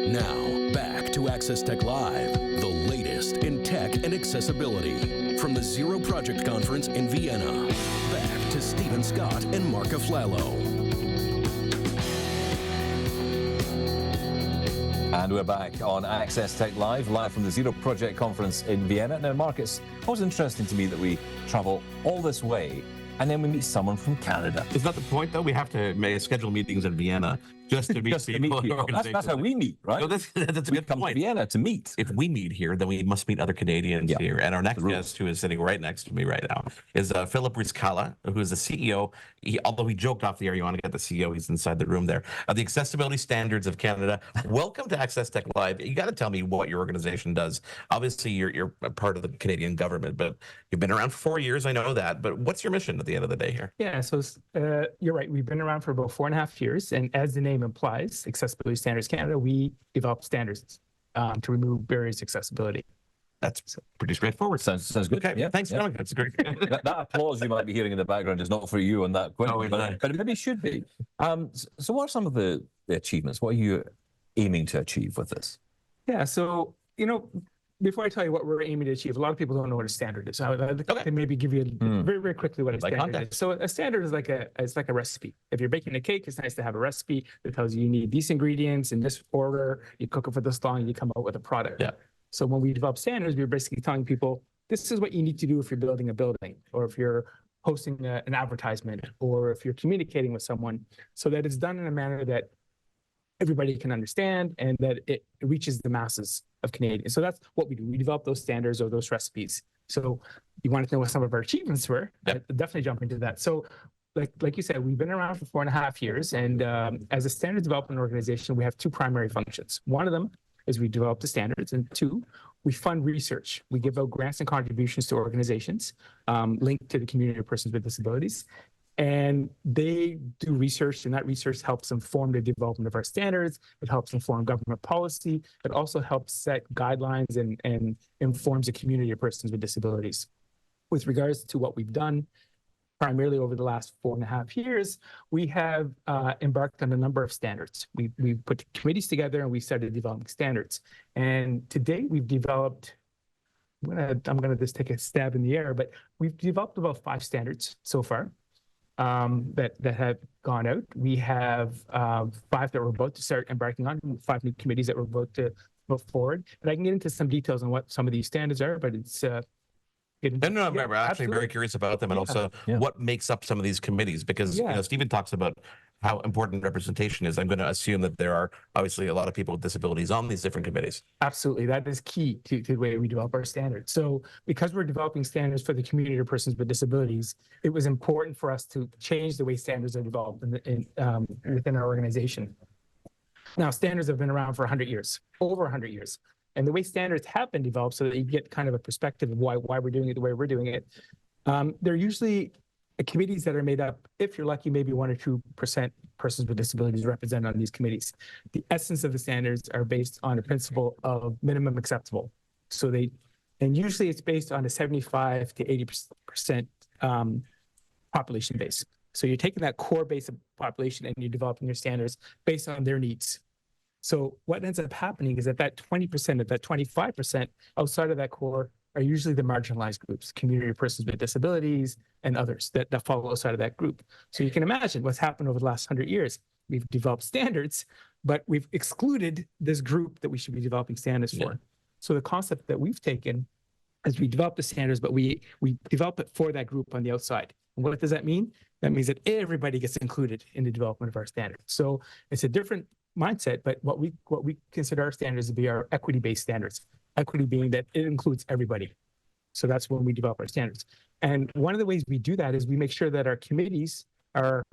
Now, back to Access Tech Live, the latest in tech and accessibility. From the Zero Project Conference in Vienna, back to Stephen Scott and Marc Aflalo. And we're back on Access Tech Live from the Zero Project Conference in Vienna. Now, Marc, it's always interesting to me that we travel all this way and then we meet someone from Canada. Is that the point, though? We have to schedule meetings in Vienna just to meet people. That's how we meet, right? No, that's a good come point. To Vienna to meet. If we meet here, then we must meet other Canadians here. And our next guest, who is sitting right next to me right now, is Philip Rizcallah, who is the CEO. Although he joked off the air, you want to get the CEO, he's inside the room there, of the Accessibility Standards of Canada. Welcome to Access Tech Live. You got to tell me what your organization does. Obviously, you're a part of the Canadian government, but you've been around for 4 years. I know that. But what's your mission at the end of the day here? Yeah, so you're right. We've been around for about 4.5 years. And as the name implies, Accessibility Standards Canada, we develop standards to remove barriers to accessibility. That's pretty straightforward. Sounds good. Okay, yeah, thanks, Marc. That's great. that applause you might be hearing in the background is not for you on that question, but it maybe should be. So what are some of the achievements? What are you aiming to achieve with this? Yeah, so, before I tell you what we're aiming to achieve, a lot of people don't know what a standard is. So I'd like to maybe give you very, very quickly what a standard is. So a standard is like a recipe. If you're baking a cake, it's nice to have a recipe that tells you need these ingredients in this order, you cook it for this long, you come out with a product. Yeah. So when we develop standards, we're basically telling people, this is what you need to do if you're building a building, or if you're hosting an advertisement, or if you're communicating with someone, so that it's done in a manner that everybody can understand and that it reaches the masses of Canadians. So that's what we do. We develop those standards or those recipes. So you want to know what some of our achievements were? Yep. I'd definitely jump into that. So like you said, we've been around for 4.5 years. And as a standards development organization, we have two primary functions. One of them is we develop the standards, and two, we fund research. We give out grants and contributions to organizations linked to the community of persons with disabilities. And they do research, and that research helps inform the development of our standards. It helps inform government policy. It also helps set guidelines and informs the community of persons with disabilities. With regards to what we've done, primarily over the last 4.5 years, we have embarked on a number of standards. We put committees together and we started developing standards. And to date, we've developed, I'm gonna just take a stab in the air, but we've developed about 5 standards so far. That have gone out. We have 5 that we're about to start embarking on, 5 new committees that we're about to move forward. And I can get into some details on what some of these standards are, but it's... I'm actually very curious about them, and also what makes up some of these committees, because Stephen talks about how important representation is. I'm going to assume that there are obviously a lot of people with disabilities on these different committees. Absolutely. That is key to the way we develop our standards. So because we're developing standards for the community of persons with disabilities, it was important for us to change the way standards are developed within our organization. Now, standards have been around for 100 years, over 100 years. And the way standards have been developed, so that you get kind of a perspective of why we're doing it the way we're doing it, they're usually committees that are made up, if you're lucky, maybe 1 or 2% persons with disabilities represented on these committees. The essence of the standards are based on a principle of minimum acceptable. So usually it's based on a 75 to 80% population base. So you're taking that core base of population and you're developing your standards based on their needs. So what ends up happening is that 20%, of that 25% outside of that core are usually the marginalized groups, community of persons with disabilities and others that fall outside of that group. So you can imagine what's happened over the last 100 years. We've developed standards, but we've excluded this group that we should be developing standards for. So the concept that we've taken is we develop the standards, but we develop it for that group on the outside. And what does that mean? That means that everybody gets included in the development of our standards. So it's a different mindset, but what we consider our standards to be our equity-based standards. Equity being that it includes everybody. So that's when we develop our standards. And one of the ways we do that is we make sure that our committees are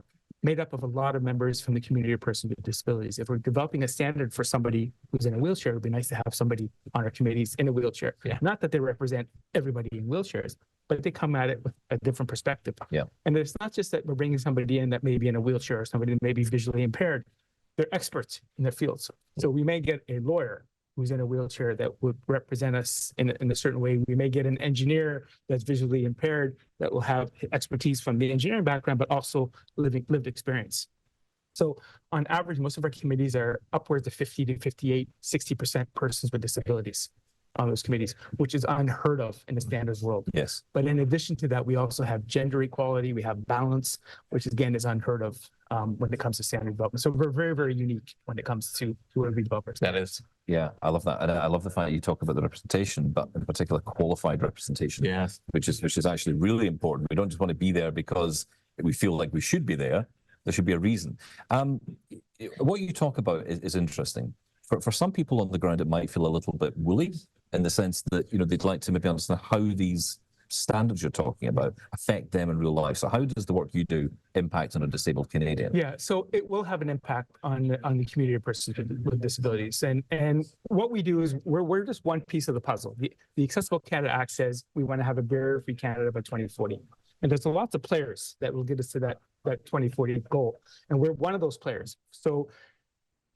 made up of a lot of members from the community of persons with disabilities. If we're developing a standard for somebody who's in a wheelchair, it would be nice to have somebody on our committees in a wheelchair. Yeah. Not that they represent everybody in wheelchairs, but they come at it with a different perspective. Yeah. And it's not just that we're bringing somebody in that may be in a wheelchair or somebody that may be visually impaired. They're experts in their fields. So we may get a lawyer who's in a wheelchair that would represent us in a certain way. We may get an engineer that's visually impaired that will have expertise from the engineering background, but also lived experience. So on average, most of our committees are upwards of 50 to 58, 60% persons with disabilities on those committees, which is unheard of in the standards world. Yes. But in addition to that, we also have gender equality, we have balance, which again is unheard of when it comes to standard development. So we're very, very unique when it comes to where we develop our standards. Yeah, I love that. And I love the fact that you talk about the representation, but in particular qualified representation, Yes. which is actually really important. We don't just want to be there because we feel like we should be there. There should be a reason. What you talk about is interesting. For some people on the ground, it might feel a little bit woolly in the sense that, you know, they'd like to maybe understand how these standards you're talking about affect them in real life. So how does the work you do impact on a disabled Canadian? Yeah, so it will have an impact on the community of persons with disabilities. And what we do is we're just one piece of the puzzle. The Accessible Canada Act says we want to have a barrier-free Canada by 2040. And there's lots of players that will get us to that 2040 goal. And we're one of those players. So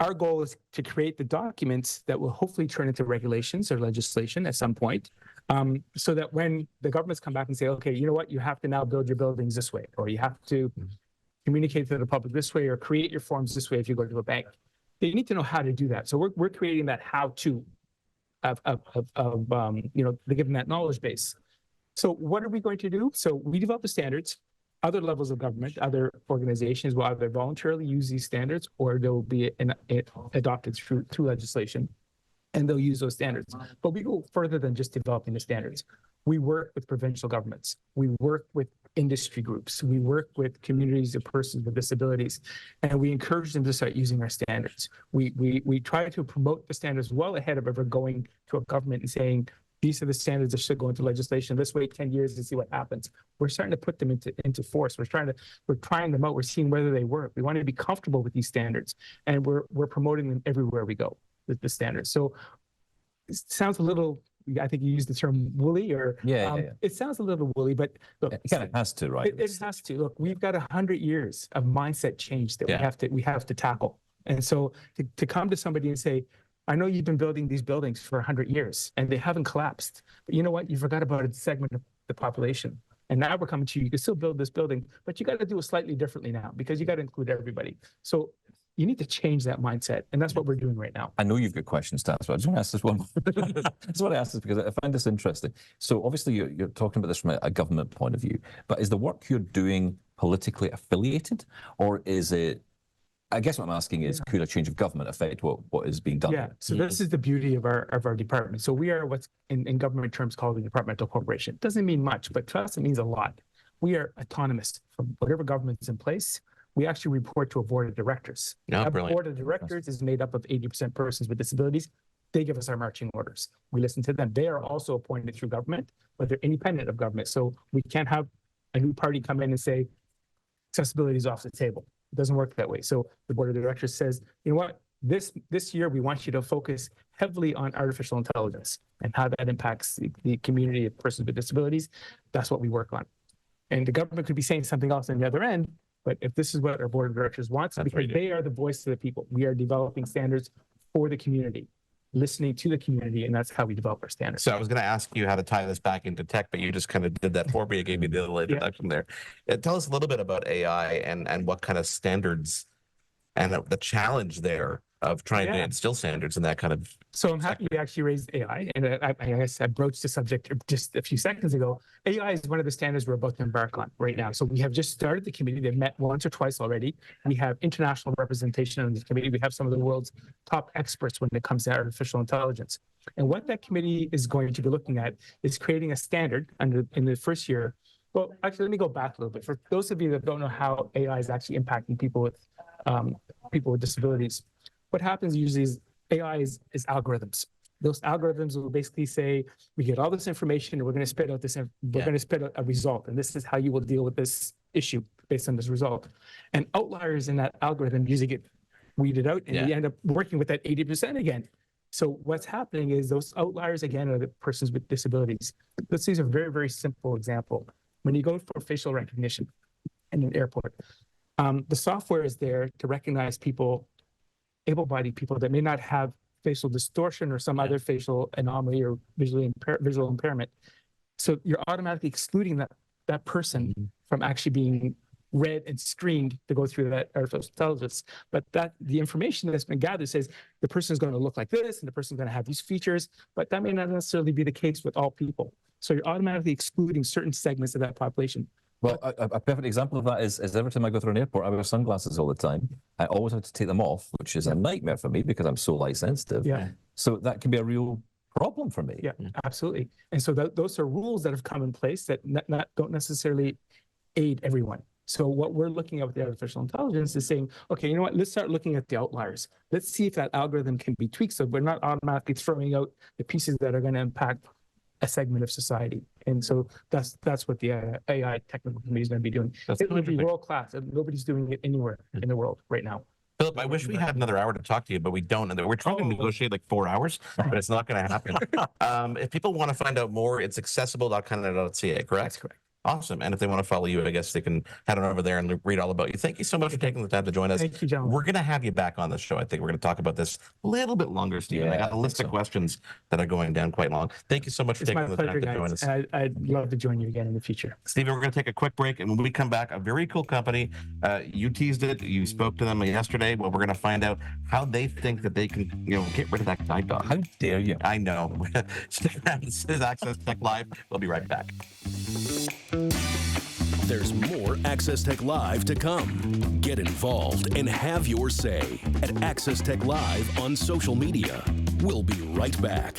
our goal is to create the documents that will hopefully turn into regulations or legislation at some point, so that when the governments come back and say, okay, you know what, you have to now build your buildings this way, or you have to communicate to the public this way, or create your forms this way if you go to a bank, they need to know how to do that. So we're creating that how-to of you know, they give them that knowledge base. So what are we going to do? So we develop the standards. Other levels of government, other organizations will either voluntarily use these standards or they'll be adopted through legislation, and they'll use those standards. But we go further than just developing the standards. We work with provincial governments. We work with industry groups. We work with communities of persons with disabilities, and we encourage them to start using our standards. We try to promote the standards well ahead of ever going to a government and saying, these are the standards that should go into legislation. Let's wait 10 years to see what happens. We're starting to put them into force. We're trying them out. We're seeing whether they work. We want to be comfortable with these standards, and we're promoting them everywhere we go with the standards. So it sounds a little, I think you used the term woolly, or it sounds a little woolly, but look, it kind of has to, right? It has to. Look, we've got 100 years of mindset change that we have to tackle. And so to come to somebody and say, I know you've been building these buildings for 100 years and they haven't collapsed, but you know what? You forgot about a segment of the population. And now we're coming to you. You can still build this building, but you got to do it slightly differently now because you got to include everybody. So you need to change that mindset. And that's what we're doing right now. I know you've got questions to ask, but I just want to ask this one. I just want to ask this because I find this interesting. So obviously you're talking about this from a government point of view, but is the work you're doing politically affiliated, or is it, I guess what I'm asking is, could a change of government affect what is being done? Yeah, so this is the beauty of our department. So we are what's in government terms called a departmental corporation. It doesn't mean much, but to us it means a lot. We are autonomous from whatever government's in place. We actually report to a board of directors. A board of directors is made up of 80% persons with disabilities. They give us our marching orders. We listen to them. They are also appointed through government, but they're independent of government. So we can't have a new party come in and say, accessibility is off the table. It doesn't work that way. So the board of directors says, you know what, this year we want you to focus heavily on artificial intelligence and how that impacts the community of persons with disabilities. That's what we work on. And the government could be saying something else on the other end, but if this is what our board of directors wants, because they are the voice of the people, we are developing standards for the community, listening to the community, and that's how we develop our standards. So I was going to ask you how to tie this back into tech, but you just kind of did that for me. You gave me the little introduction there. Tell us a little bit about AI and what kind of standards and the challenge there of trying to instill standards in that kind of. So I'm happy you actually raised AI, and I guess I broached the subject just a few seconds ago. AI is one of the standards we're about to embark on right now. So we have just started the committee. They've met once or twice already. We have international representation on this committee. We have some of the world's top experts when it comes to artificial intelligence. And what that committee is going to be looking at is creating a standard in the first year. Well, actually, let me go back a little bit. For those of you that don't know how AI is actually impacting people with disabilities, what happens usually is AI is algorithms. Those algorithms will basically say, we get all this information and we're going to spit out going to spit out a result. And this is how you will deal with this issue based on this result. And outliers in that algorithm usually get weeded out, and we end up working with that 80% again. So what's happening is those outliers again are the persons with disabilities. Let's use a very, very simple example. When you go for facial recognition in an airport, the software is there to recognize people, able-bodied people that may not have facial distortion or some other facial anomaly or visual impairment. So you're automatically excluding that person from actually being read and screened to go through that artificial intelligence. But that the information that's been gathered says the person is going to look like this and the person is going to have these features, but that may not necessarily be the case with all people. So you're automatically excluding certain segments of that population. Well, a perfect example of that is every time I go through an airport, I wear sunglasses all the time. I always have to take them off, which is a nightmare for me because I'm so light sensitive. Yeah. So that can be a real problem for me. Yeah, absolutely. And so those are rules that have come in place that don't necessarily aid everyone. So what we're looking at with the artificial intelligence is saying, okay, you know what, let's start looking at the outliers. Let's see if that algorithm can be tweaked so we're not automatically throwing out the pieces that are going to impact a segment of society. And so that's what the AI technical committee is going to be doing. It will be world class, and nobody's doing it anywhere in the world right now. Philip, I wish we had another hour to talk to you, but we don't. And we're trying to negotiate like 4 hours, but it's not going to happen. If people want to find out more, it's accessible.canada.ca, correct? That's correct. Awesome. And if they want to follow you, I guess they can head on over there and read all about you. Thank you so much for taking the time to join us. Thank you, gentlemen. We're going to have you back on the show. I think we're going to talk about this a little bit longer, Stephen. Yeah, I got a list of questions that are going down quite long. Thank you so much for It's my taking the pleasure, time to join guys. us. I'd love to join you again in the future. Stephen, we're going to take a quick break, and when we come back, a very cool company. You teased it. You spoke to them yesterday. Well, we're going to find out how they think that they can, get rid of that guide dog. How dare you? I know. Stick around. This is Access Tech Live. We'll be right back. There's more Access Tech Live to come. Get involved and have your say at Access Tech Live on social media. We'll be right back.